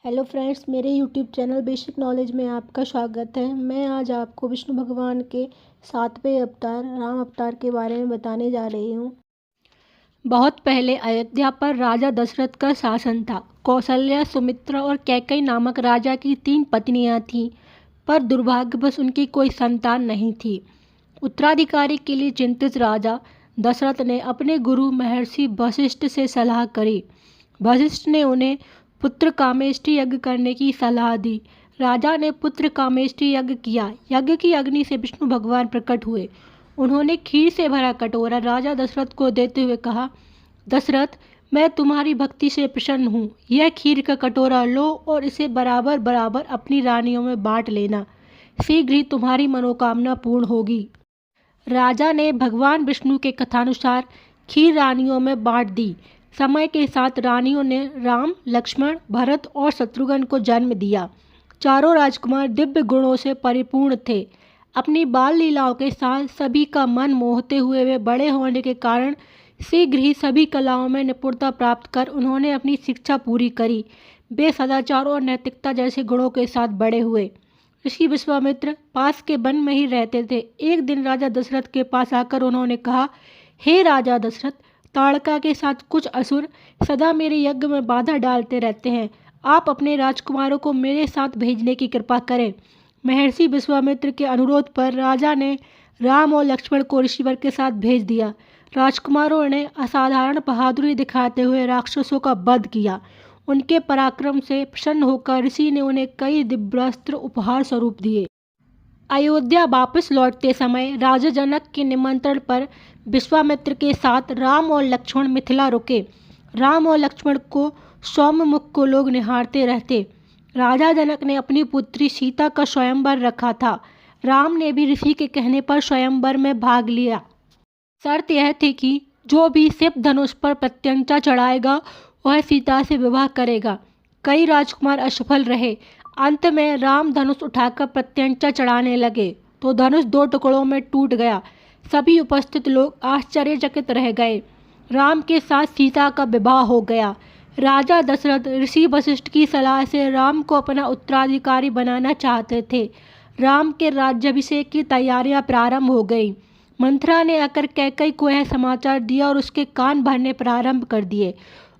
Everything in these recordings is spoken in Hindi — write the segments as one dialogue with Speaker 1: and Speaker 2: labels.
Speaker 1: हेलो फ्रेंड्स, मेरे यूट्यूब चैनल बेसिक नॉलेज में आपका स्वागत है। मैं आज आपको विष्णु भगवान के 7वें अवतार राम अवतार के बारे में बताने जा रही हूँ। बहुत पहले अयोध्या पर राजा दशरथ का शासन था। कौशल्या, सुमित्रा और कैकेयी नामक राजा की 3 पत्नियां थीं, पर दुर्भाग्यवश उनकी कोई संतान नहीं थी। उत्तराधिकारी के लिए चिंतित राजा दशरथ ने अपने गुरु महर्षि वशिष्ठ से सलाह करी। वशिष्ठ ने उन्हें पुत्र कामेष्टि यज्ञ करने की सलाह दी। राजा ने पुत्र कामेष्टि यज्ञ किया। यज्ञ की अग्नि से विष्णु भगवान प्रकट हुए। उन्होंने खीर से भरा कटोरा राजा दशरथ को देते हुए कहा, दशरथ, मैं तुम्हारी भक्ति से प्रसन्न हूँ। यह खीर का कटोरा लो और इसे बराबर बराबर अपनी रानियों में बांट लेना। शीघ्र ही तुम्हारी मनोकामना पूर्ण होगी। राजा ने भगवान विष्णु के कथानुसार खीर रानियों में बांट दी। समय के साथ रानियों ने राम, लक्ष्मण, भरत और शत्रुघ्न को जन्म दिया। चारों राजकुमार दिव्य गुणों से परिपूर्ण थे। अपनी बाल लीलाओं के साथ सभी का मन मोहते हुए वे बड़े होने के कारण शीघ्र ही सभी कलाओं में निपुणता प्राप्त कर उन्होंने अपनी शिक्षा पूरी करी। वे सदाचार और नैतिकता जैसे गुणों के साथ बड़े हुए। ऋषि विश्वामित्र पास के वन में ही रहते थे। एक दिन राजा दशरथ के पास आकर उन्होंने कहा, हे राजा दशरथ, ताड़का के साथ कुछ असुर सदा मेरे यज्ञ में बाधा डालते रहते हैं। आप अपने राजकुमारों को मेरे साथ भेजने की कृपा करें। महर्षि विश्वामित्र के अनुरोध पर राजा ने राम और लक्ष्मण को ऋषिवर के साथ भेज दिया। राजकुमारों ने असाधारण बहादुरी दिखाते हुए राक्षसों का वध किया। उनके पराक्रम से प्रसन्न होकर ऋषि ने उन्हें कई दिव्यास्त्र उपहार स्वरूप दिए। अयोध्या वापस लौटते समय राजा जनक के निमंत्रण पर विश्वामित्र के साथ राम और लक्ष्मण मिथिला रुके। राम और लक्ष्मण को सौम्यमुख को लोग निहारते रहते। राजा जनक ने अपनी पुत्री सीता का स्वयंवर रखा था। राम ने भी ऋषि के कहने पर स्वयंवर में भाग लिया। शर्त यह थी कि जो भी शिव धनुष पर प्रत्यंचा चढ़ाएगा वह सीता से विवाह करेगा। कई राजकुमार असफल रहे। अंत में राम धनुष उठाकर प्रत्यंचा चढ़ाने लगे तो धनुष 2 टुकड़ों में टूट गया। सभी उपस्थित लोग आश्चर्यचकित रह गए। राम के साथ सीता का विवाह हो गया। राजा दशरथ ऋषि वशिष्ठ की सलाह से राम को अपना उत्तराधिकारी बनाना चाहते थे। राम के राज्याभिषेक की तैयारियां प्रारंभ हो गई। मंथरा ने आकर कैकेयी को यह समाचार दिया और उसके कान भरने प्रारंभ कर दिए।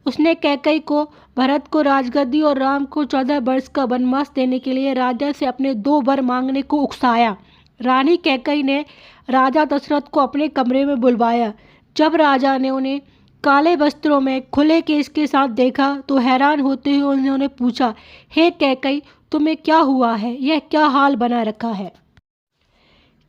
Speaker 1: उसने कैकेयी को भरत को राजगद्दी और राम को 14 वर्ष का वनवास देने के लिए राजा से अपने 2 वर मांगने को उकसाया। रानी कैकेयी ने राजा दशरथ को अपने कमरे में बुलवाया। जब राजा ने उन्हें काले वस्त्रों में खुले केश के साथ देखा तो हैरान होते हुए उन्होंने पूछा, हे कैकेयी, तुम्हें क्या हुआ है? यह क्या हाल बना रखा है?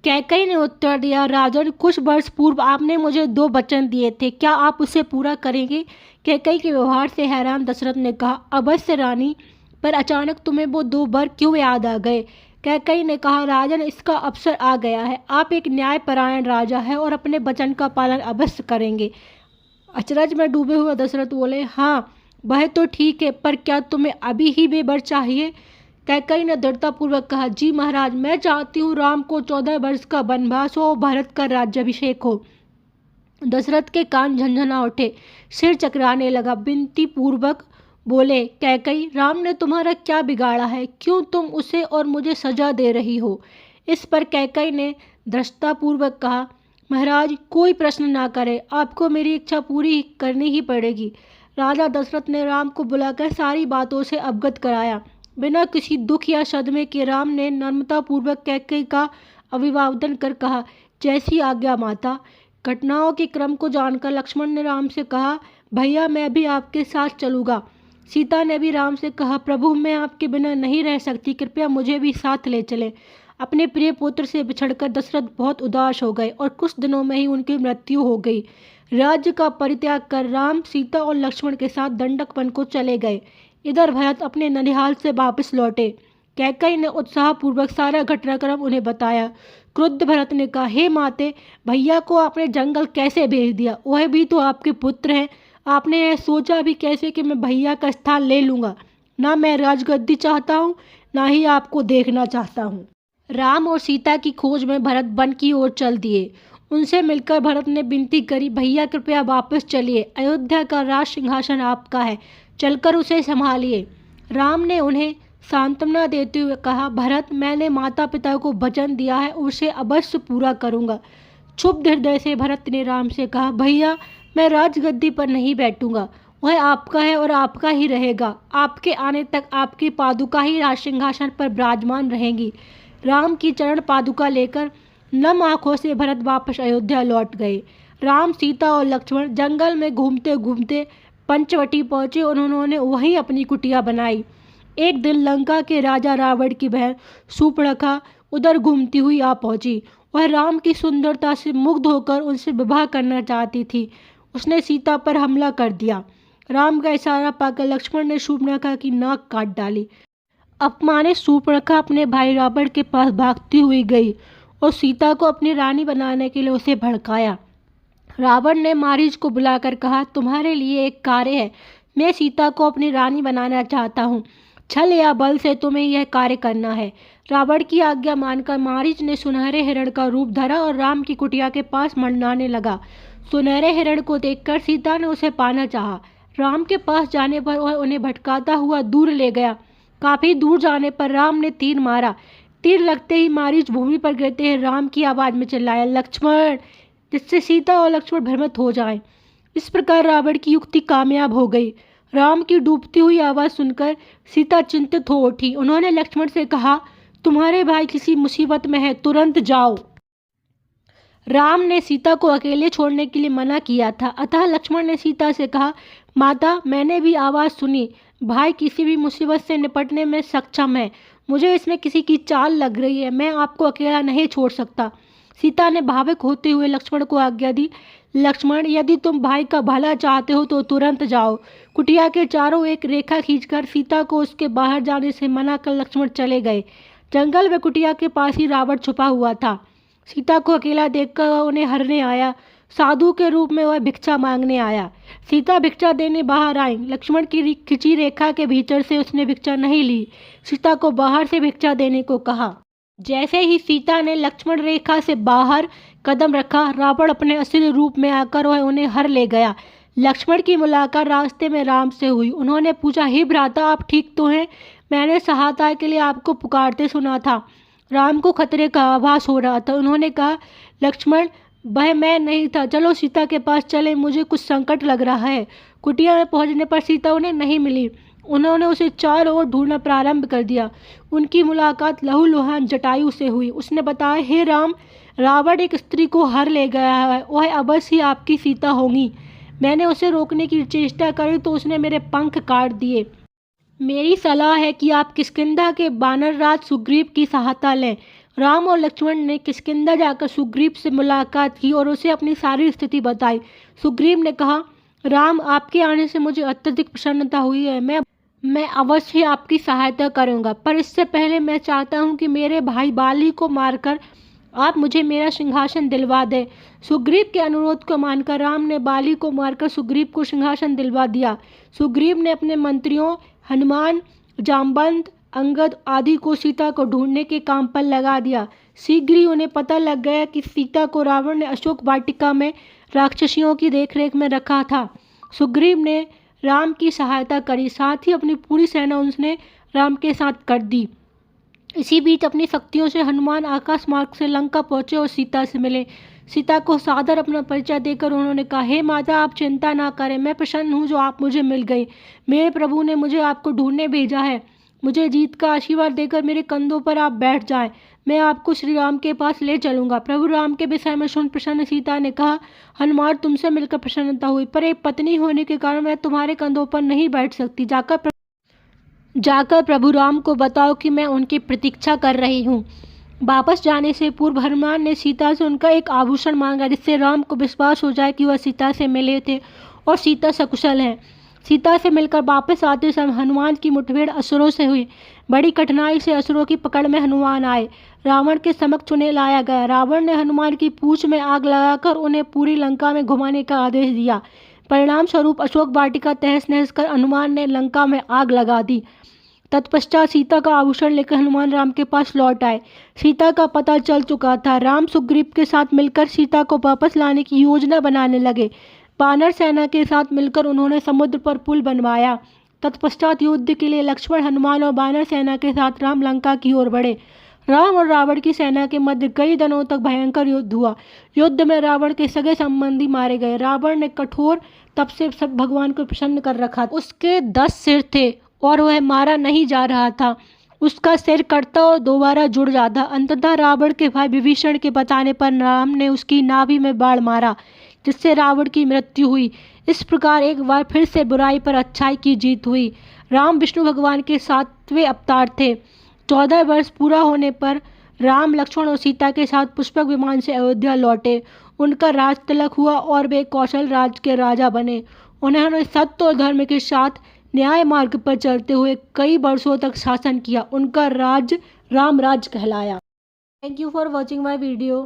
Speaker 1: कैकेयी ने उत्तर दिया, राजन, कुछ वर्ष पूर्व आपने मुझे 2 वचन दिए थे। क्या आप उसे पूरा करेंगे? कैकेयी के व्यवहार से हैरान दशरथ ने कहा, अवश्य रानी, पर अचानक तुम्हें वो 2 वर क्यों याद आ गए? कैकेयी ने कहा, राजन, इसका अवसर आ गया है। आप एक न्यायपरायण राजा है और अपने वचन का पालन अवश्य करेंगे। अचरज में डूबे हुए दशरथ बोले, हाँ, वह तो ठीक है, पर क्या तुम्हें अभी ही वे वर चाहिए? कैकेयी ने दृढ़तापूर्वक कहा, जी महाराज, मैं चाहती हूँ राम को 14 वर्ष का वनवास हो और भरत का राज्याभिषेक हो। दशरथ के कान झंझना उठे, सिर चकराने लगा। विनती पूर्वक बोले, कैकेयी, राम ने तुम्हारा क्या बिगाड़ा है? क्यों तुम उसे और मुझे सजा दे रही हो? इस पर कैकेयी ने धृष्टतापूर्वक कहा, महाराज, कोई प्रश्न ना करे, आपको मेरी इच्छा पूरी करनी ही पड़ेगी। राजा दशरथ ने राम को बुलाकर सारी बातों से अवगत कराया। बिना किसी दुख या सदमे के राम ने नम्रतापूर्वक कैकेयी का अभिवादन कर कहा, जैसी आज्ञा माता। घटनाओं के क्रम को जानकर लक्ष्मण ने राम से कहा, भैया, मैं भी आपके साथ चलूँगा। सीता ने भी राम से कहा, प्रभु, मैं आपके बिना नहीं रह सकती, कृपया मुझे भी साथ ले चलें। अपने प्रिय पुत्र से बिछड़कर दशरथ बहुत उदास हो गए और कुछ दिनों में ही उनकी मृत्यु हो गई। राज्य का परित्याग कर राम, सीता और लक्ष्मण के साथ दंडक वन को चले गए। इधर भरत अपने ननिहाल से वापस लौटे। कैकेयी ने उत्साहपूर्वक सारा घटनाक्रम उन्हें बताया। क्रुद्ध भरत ने कहा, हे माते, भैया को आपने जंगल कैसे भेज दिया? वह भी तो आपके पुत्र हैं। आपने यह सोचा भी कैसे कि मैं भैया का स्थान ले लूँगा? ना मैं राजगद्दी चाहता हूँ, ना ही आपको देखना चाहता हूँ। राम और सीता की खोज में भरत वन की ओर चल दिए। उनसे मिलकर भरत ने विनती करी, भैया, कृपया वापस चलिए। अयोध्या का राज सिंहासन आपका है, चलकर उसे संभालिए। राम ने उन्हें सांत्वना देते हुए कहा, भरत, मैंने माता पिता को वचन दिया है, उसे अवश्य पूरा करूँगा। क्षुब्ध हृदय से भरत ने राम से कहा, भैया, मैं राजगद्दी पर नहीं बैठूंगा, वह आपका है और आपका ही रहेगा। आपके आने तक आपकी पादुका ही राज सिंहासन पर विराजमान रहेंगी। राम की चरण पादुका लेकर नम आंखों से भरत वापस अयोध्या लौट गए। राम, सीता और लक्ष्मण जंगल में घूमते घूमते पंचवटी पहुंचे और उन्होंने वहीं अपनी कुटिया बनाई। एक दिन लंका के राजा रावण की बहन शूर्पणखा उधर घूमती हुई आ पहुंची। वह राम की सुंदरता से मुग्ध होकर उनसे विवाह करना चाहती थी। उसने सीता पर हमला कर दिया। राम का इशारा पाकर लक्ष्मण ने शूर्पणखा की नाक काट डाली। अपमानित शूर्पणखा अपने भाई रावण के पास भागती हुई गई और सीता को अपनी रानी बनाने के लिए उसे भड़काया। रावण ने मारीच को बुलाकर कहा, तुम्हारे लिए एक कार्य है। मैं सीता को अपनी रानी बनाना चाहता हूँ। छल या बल से तुम्हें यह कार्य करना है। रावण की आज्ञा मानकर मारीच ने सुनहरे हिरण का रूप धरा और राम की कुटिया के पास मंडराने लगा। सुनहरे हिरण को देखकर सीता ने उसे पाना चाहा। राम के पास जाने पर वह उन्हें भटकाता हुआ दूर ले गया। काफी दूर जाने पर राम ने तीर मारा। तीर लगते ही मारीच भूमि पर गिरते ही राम की आवाज में चिल्लाया, लक्ष्मण, जिससे सीता और लक्ष्मण भ्रमित हो जाएं। इस प्रकार रावण की युक्ति कामयाब हो गई। राम की डूबती हुई आवाज सुनकर सीता चिंतित हो उठी। उन्होंने लक्ष्मण से कहा, तुम्हारे भाई किसी मुसीबत में है, तुरंत जाओ। राम ने सीता को अकेले छोड़ने के लिए मना किया था, अतः लक्ष्मण ने सीता से कहा, माता, मैंने भी आवाज़ सुनी। भाई किसी भी मुसीबत से निपटने में सक्षम है। मुझे इसमें किसी की चाल लग रही है। मैं आपको अकेला नहीं छोड़ सकता। सीता ने भावुक होते हुए लक्ष्मण को आज्ञा दी, लक्ष्मण, यदि तुम भाई का भला चाहते हो तो तुरंत जाओ। कुटिया के चारों एक रेखा खींचकर सीता को उसके बाहर जाने से मना कर लक्ष्मण चले गए। जंगल में कुटिया के पास ही रावण छुपा हुआ था। सीता को अकेला देखकर वह उन्हें हरने आया। साधु के रूप में वह भिक्षा मांगने आया। सीता भिक्षा देने बाहर आई। लक्ष्मण की खिंची रेखा के भीतर से उसने भिक्षा नहीं ली। सीता को बाहर से भिक्षा देने को कहा। जैसे ही सीता ने लक्ष्मण रेखा से बाहर कदम रखा, रावण अपने असली रूप में आकर वह उन्हें हर ले गया। लक्ष्मण की मुलाकात रास्ते में राम से हुई। उन्होंने पूछा, हे भ्राता, आप ठीक तो हैं? मैंने सहायता के लिए आपको पुकारते सुना था। राम को खतरे का आभास हो रहा था। उन्होंने कहा, लक्ष्मण, वह मैं नहीं था, चलो सीता के पास चले, मुझे कुछ संकट लग रहा है। कुटिया में पहुंचने पर सीता उन्हें नहीं मिली। उन्होंने उसे चारों ओर ढूंढना प्रारंभ कर दिया। उनकी मुलाकात लहूलुहान जटायु से हुई। उसने बताया, हे राम, रावण एक स्त्री को हर ले गया है, वह अवश्य ही आपकी सीता होंगी। मैंने उसे रोकने की चेष्टा करी तो उसने मेरे पंख काट दिए। मेरी सलाह है कि आप किष्किंधा के वानरराज सुग्रीव की सहायता लें। राम और लक्ष्मण ने किष्किंधा जाकर सुग्रीव से मुलाकात की और उसे अपनी सारी स्थिति बताई। सुग्रीव ने कहा, राम, आपके आने से मुझे अत्यधिक प्रसन्नता हुई है। मैं अवश्य आपकी सहायता करूंगा, पर इससे पहले मैं चाहता हूं कि मेरे भाई बाली को मारकर आप मुझे मेरा सिंहासन दिलवा दें। सुग्रीव के अनुरोध को मानकर राम ने बाली को मारकर सुग्रीव को सिंहासन दिलवा दिया। सुग्रीव ने अपने मंत्रियों हनुमान, जामवंत, अंगद आदि को सीता को ढूंढने के काम पर लगा दिया। शीघ्र ही उन्हें पता लग गया कि सीता को रावण ने अशोक वाटिका में राक्षसियों की देखरेख में रखा था। सुग्रीव ने राम की सहायता करी, साथ ही अपनी पूरी सेना उसने राम के साथ कर दी। इसी बीच अपनी शक्तियों से हनुमान आकाश मार्ग से लंका पहुंचे और सीता से मिले। सीता को सादर अपना परिचय देकर उन्होंने कहा, हे माता, आप चिंता ना करें, मैं प्रसन्न हूँ जो आप मुझे मिल गई। मेरे प्रभु ने मुझे आपको ढूंढने भेजा है। मुझे जीत का आशीर्वाद देकर मेरे कंधों पर आप बैठ जाएं। मैं आपको श्री राम के पास ले चलूंगा। प्रभु राम के विषय में सुन प्रसन्न सीता ने कहा, हनुमान, तुमसे मिलकर प्रसन्नता हुई, पर एक पत्नी होने के कारण मैं तुम्हारे कंधों पर नहीं बैठ सकती। जाकर प्रभु राम को बताओ कि मैं उनकी प्रतीक्षा कर रही हूँ। वापस जाने से पूर्व हनुमान ने सीता से उनका एक आभूषण मांगा, जिससे राम को विश्वास हो जाए कि वह सीता से मिले थे और सीता सकुशल है। सीता से मिलकर वापस आते समय हनुमान की मुठभेड़ असुरों से हुई। बड़ी कठिनाई से असुरों की पकड़ में हनुमान आए। रावण के समक्ष उन्हें लाया गया। रावण ने हनुमान की पूंछ में आग लगाकर उन्हें पूरी लंका में घुमाने का आदेश दिया। परिणाम स्वरूप अशोक वाटिका तहस नहस कर हनुमान ने लंका में आग लगा दी। तत्पश्चात सीता का आभूषण लेकर हनुमान राम के पास लौट आए। सीता का पता चल चुका था। राम सुग्रीव के साथ मिलकर सीता को वापस लाने की योजना बनाने लगे। वानर सेना के साथ मिलकर उन्होंने समुद्र पर पुल बनवाया। तत्पश्चात युद्ध के लिए लक्ष्मण, हनुमान और वानर सेना के साथ राम लंका की ओर बढ़े। राम और रावण की सेना के मध्य कई दिनों तक भयंकर युद्ध हुआ। युद्ध में रावण के सगे संबंधी मारे गए। रावण ने कठोर तप से सब भगवान को प्रसन्न कर रखा। उसके 10 सिर थे और वह मारा नहीं जा रहा था। उसका सिर कटता और दोबारा जुड़ जाता। अंततः रावण के भाई विभीषण के बताने पर राम ने उसकी नाभि में बाण मारा, जिससे रावण की मृत्यु हुई। इस प्रकार एक बार फिर से बुराई पर अच्छाई की जीत हुई। राम विष्णु भगवान के 7वें अवतार थे। 14 वर्ष पूरा होने पर राम, लक्ष्मण और सीता के साथ पुष्पक विमान से अयोध्या लौटे। उनका राज तिलक हुआ और वे कौशल राज के राजा बने। उन्होंने सत्य और धर्म के साथ न्याय मार्ग पर चलते हुए कई वर्षों तक शासन किया। उनका राज राम राज्य कहलाया। Thank you for watching my video.